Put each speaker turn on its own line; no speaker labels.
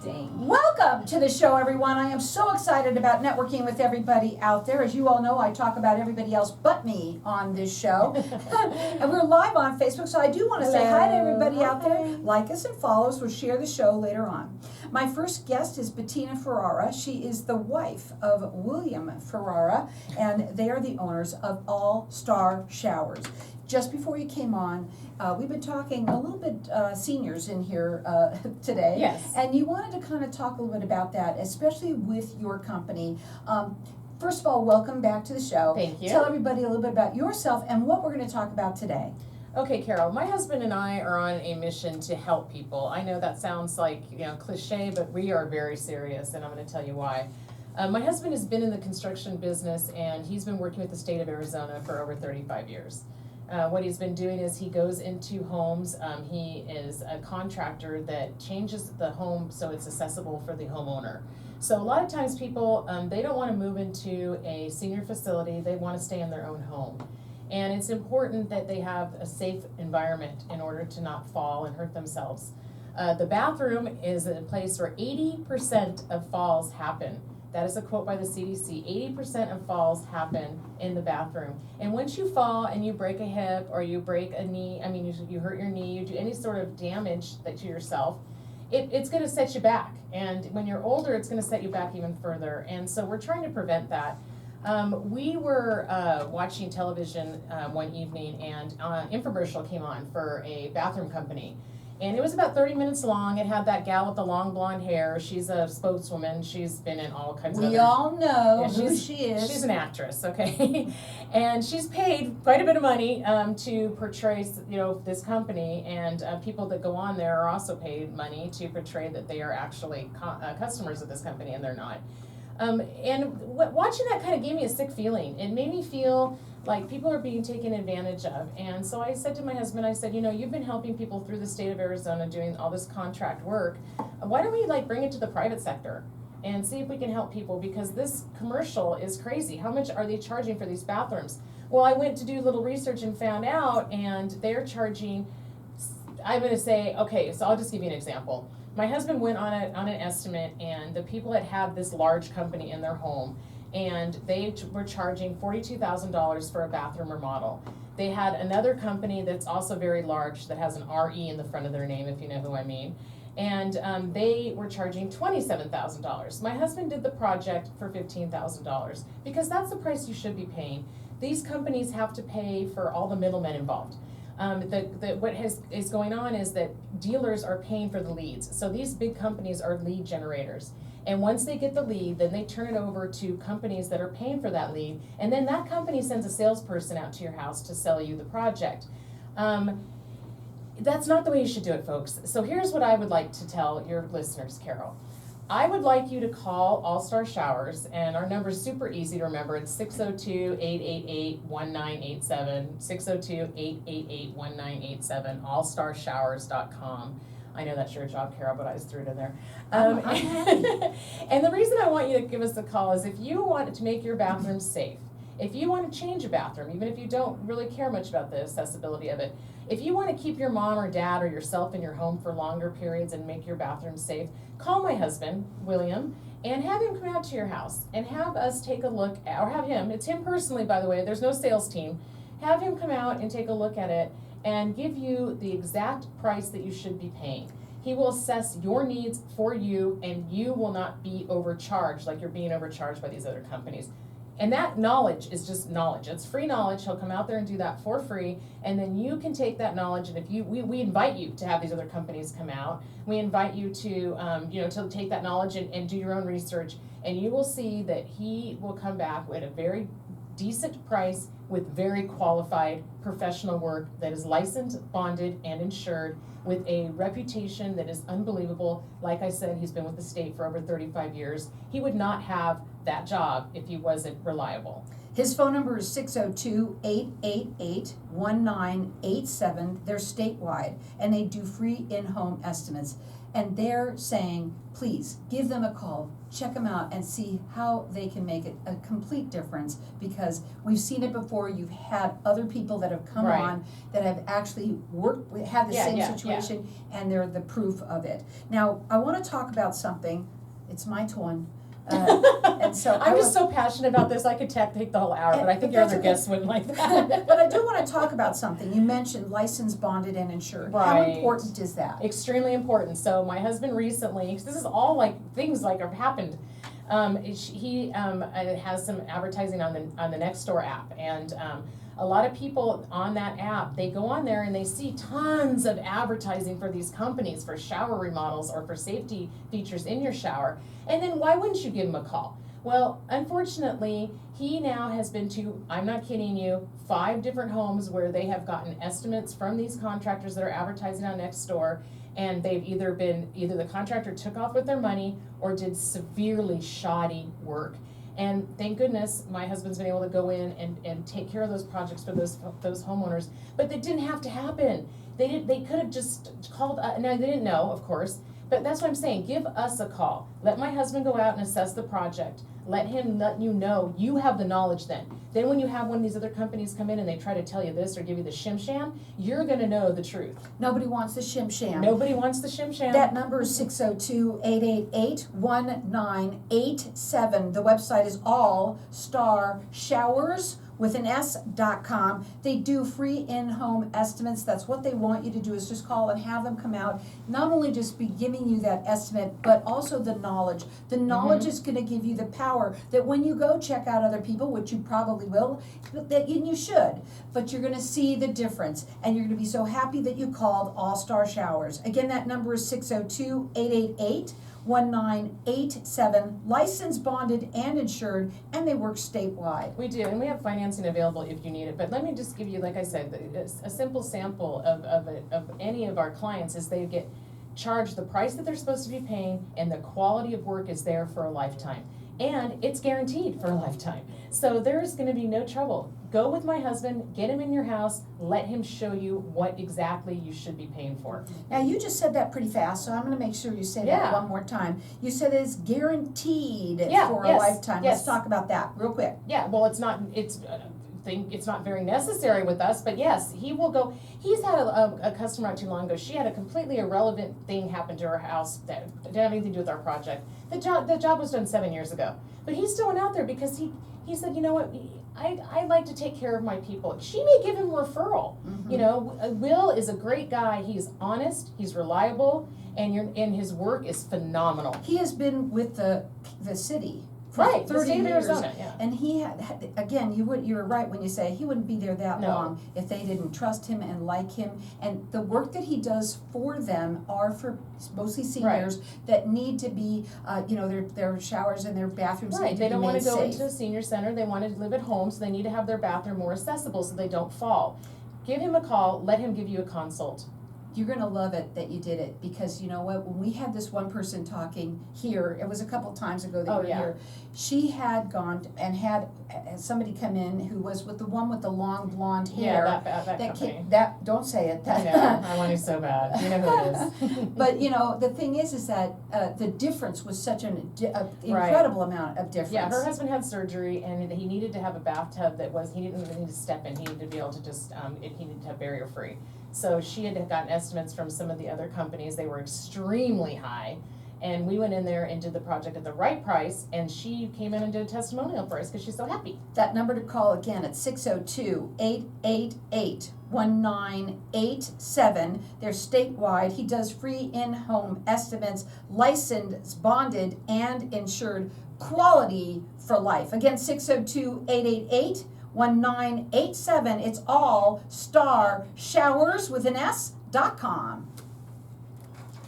Dang.
Welcome to the show, everyone. I am so excited about networking with everybody out there. As you all know, I talk about everybody else but me on this show. And we're live on Facebook, so I do want to say hi to everybody out there. Like us and follow us. We'll share the show later on. My first guest is Bettina Ferrara. She is the wife of William Ferrara, and they are the owners of All Star Showers. Just before you came on, we've been talking a little bit seniors in here today.
Yes.
And you wanted to kind of talk a little bit about that, especially with your company. First of all, welcome back to the show.
Thank you.
Tell everybody a little bit about yourself and what we're going to talk about today.
Okay, Carol, my husband and I are on a mission to help people. I know that sounds like, cliche, but we are very serious, and I'm going to tell you why. My husband has been in the construction business, and he's been working with the state of Arizona for over 35 years. What he's been doing is he goes into homes. He is a contractor that changes the home so it's accessible for the homeowner. So a lot of times people, they don't want to move into a senior facility. They want to stay in their own home. And it's important that they have a safe environment in order to not fall and hurt themselves. The bathroom is a place where 80% of falls happen. That is a quote by the CDC. 80% of falls happen in the bathroom. And once you fall and you break a hip or you break a knee, you hurt your knee, you do any sort of damage to yourself, it's going to set you back. And when you're older, it's going to set you back even further. And so we're trying to prevent that. We were watching television one evening, and an infomercial came on for a bathroom company. And it was about 30 minutes long. It had that gal with the long blonde hair. She's a spokeswoman. She's been in all kinds of
We all know who she is.
She's an actress, okay? And she's paid quite a bit of money to portray, this company. And people that go on there are also paid money to portray that they are actually customers of this company, and they're not. And watching that kind of gave me a sick feeling. It made me feel like people are being taken advantage of. And so I said to my husband, I said, you've been helping people through the state of Arizona doing all this contract work. Why don't we bring it to the private sector and see if we can help people? Because this commercial is crazy. How much are they charging for these bathrooms? Well, I went to do a little research and found out, and they're charging, I'm going to say, okay, so I'll just give you an example. My husband went on an estimate, and the people that have this large company in their home, and they were charging $42,000 for a bathroom remodel. They had another company that's also very large that has an RE in the front of their name, if you know who I mean, and they were charging $27,000. My husband did the project for $15,000 because that's the price you should be paying. These companies have to pay for all the middlemen involved. What is going on is that dealers are paying for the leads. So these big companies are lead generators. And once they get the lead, then they turn it over to companies that are paying for that lead. And then that company sends a salesperson out to your house to sell you the project. That's not the way you should do it, folks. So here's what I would like to tell your listeners, Carol. I would like you to call All Star Showers, and our number is super easy to remember. It's 602-888-1987, 602-888-1987, allstarshowers.com. I know that's your job, Carol, but I just threw it in there. And the reason I want you to give us a call is if you want to make your bathroom safe, if you want to change a bathroom, even if you don't really care much about the accessibility of it, if you want to keep your mom or dad or yourself in your home for longer periods and make your bathroom safe, call my husband, William, and have him come out to your house and have us take a look, or have him, it's him personally, by the way, there's no sales team, have him come out and take a look at it and give you the exact price that you should be paying. He will assess your needs for you, and you will not be overcharged like you're being overcharged by these other companies. And that knowledge is just knowledge. It's free knowledge. He'll come out there and do that for free, and then you can take that knowledge. And if we invite you to have these other companies come out. We invite you to to take that knowledge and do your own research, and you will see that he will come back with a very decent price with very qualified professional work that is licensed, bonded, and insured, with a reputation that is unbelievable. Like I said, he's been with the state for over 35 years. He would not have that job if he wasn't reliable.
His phone number is 602-888-1987. They're statewide, and they do free in-home estimates. And they're saying, please, give them a call, check them out, and see how they can make it a complete difference, because we've seen it before. You've had other people that have come
Right.
on that have actually had the same
Yeah.
situation, and they're the proof of it. Now, I want to talk about something. It's my turn. And so
I'm just so passionate about this, I could take the whole hour, but I think your
that's
other
okay.
guests wouldn't like that.
But I do want to talk about something. You mentioned licensed, bonded, and insured. How
Right.
important is that?
Extremely important. So my husband recently, 'cause this is all like things like have happened. He has some advertising on the Nextdoor app, and a lot of people on that app, they go on there and they see tons of advertising for these companies for shower remodels or for safety features in your shower. And then why wouldn't you give him a call? Well, unfortunately, he now has been to, I'm not kidding you, 5 different homes where they have gotten estimates from these contractors that are advertising on Nextdoor, and they've either the contractor took off with their money or did severely shoddy work. And thank goodness my husband's been able to go in and take care of those projects for those homeowners. But that didn't have to happen. They could have just called, now they didn't know, of course, but that's what I'm saying. Give us a call. Let my husband go out and assess the project. Let you know you have the knowledge then. Then when you have one of these other companies come in and they try to tell you this or give you the shim sham, you're gonna know the truth.
Nobody wants the shim sham.
Nobody wants the shim sham.
That number is 602-888-1987. The website is allstarshowers.com. They do free in-home estimates. That's what they want you to do, is just call and have them come out. Not only just be giving you that estimate, but also the knowledge. The knowledge is going to give you the power that when you go check out other people, which you probably will, that you should, but you're going to see the difference, and you're going to be so happy that you called All Star Showers. Again, that number is 602-888-1987, licensed, bonded, and insured, and they work statewide.
We do, and we have financing available if you need it. But let me just give you, like I said, a simple sample of any of our clients is they get charged the price that they're supposed to be paying, and the quality of work is there for a lifetime. And it's guaranteed for a lifetime. So there's gonna be no trouble. Go with my husband, get him in your house, let him show you what exactly you should be paying for.
Now, you just said that pretty fast, so I'm going to make sure you say that
Yeah.
one more time. You said it's guaranteed
Yeah,
for a
yes,
lifetime.
yes.
Let's talk about that real quick.
Yeah, well, it's not very necessary with us, but yes, he will go. He's had a customer not too long ago. She had a completely irrelevant thing happen to her house that didn't have anything to do with our project. The job was done 7 years ago, but he still went out there because he said, you know what, I like to take care of my people. She may give him a referral. You know, Will is a great guy. He's honest, he's reliable, and his work is phenomenal.
He has been with the city for
Right, the
30
state of
years.
Arizona, yeah.
And he had, again, you were right when you say he wouldn't be there that
No.
long if they didn't trust him and like him. And the work that he does for them are for mostly seniors that need to be, their showers and their bathrooms need
Right,
to
they
be
don't
made
want to go
safe.
into a senior center, they want to live at home, so they need to have their bathroom more accessible so they don't fall. Give him a call, let him give you a consult.
You're gonna love it that you did it, because you know what, when we had this one person talking here, it was a couple times ago that
Oh,
you were
yeah.
here, she had gone and had somebody come in who was with the one with the long blonde hair.
Yeah, that company.
Don't say it.
I know, I want to so bad, you know who it is.
But you know, the thing is that the difference was such an incredible amount of difference.
Yeah, her husband had surgery and he needed to have a bathtub he didn't even need to step in, he needed to be able to just, he needed to have barrier free. So she had gotten estimates from some of the other companies, they were extremely high. And we went in there and did the project at the right price, and she came in and did a testimonial for us because she's so happy.
That number to call again at 602-888-1987. They're statewide. He does free in-home estimates, licensed, bonded, and insured. Quality for life. Again, 602-888-1987. It's all Star Showers with an S.com.